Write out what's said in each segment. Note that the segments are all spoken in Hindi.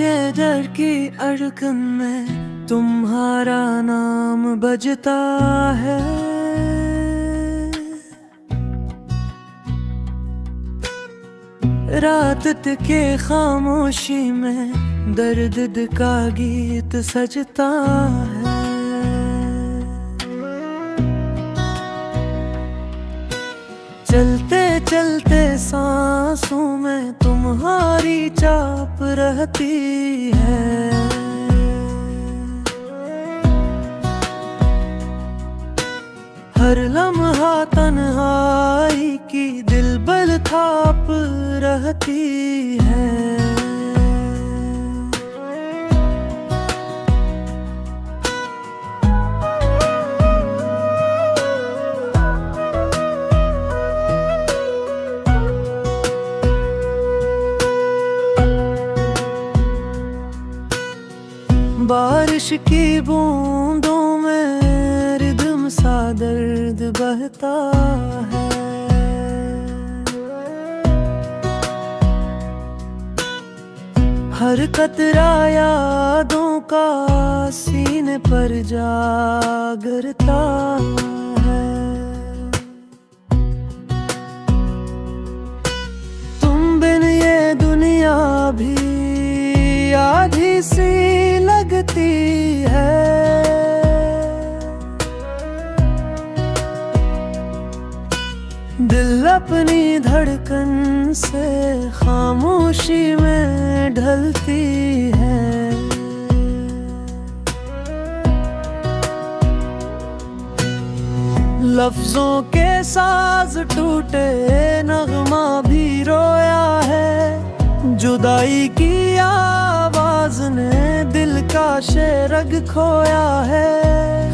टूटे दर की अड़कन में तुम्हारा नाम बजता है। रात के खामोशी में दर्द का गीत सजता है। चलते चलते सांसों में तुम्हारी चाप रहती है। हर लम्हा तन्हाई की दिल बल थाप रहती है। बारिश की बूंदों में रिदम सा दर्द बहता है। हर कतरा यादों का सीने पर जागरता है। तुम बिन ये दुनिया भी आधी सी लगती है। दिल अपनी धड़कन से खामोशी में ढलती है। लफ्जों के साज टूटे, नगमा भी रोया है। जुदाई की आवाज ने दिल का शेरग खोया है।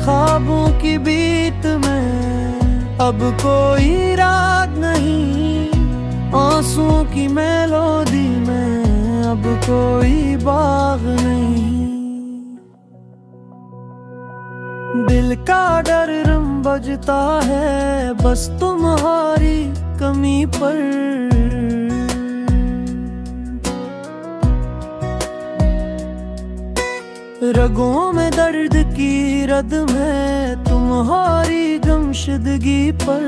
ख्वाबों की बीत में अब कोई राग नहीं। आंसुओं की मेलोडी में अब कोई बाग नहीं। दिल का डर रम बजता है बस तुम्हारी कमी पर। रगों में दर्द की रद में तुम्हारी गमशदगी पर।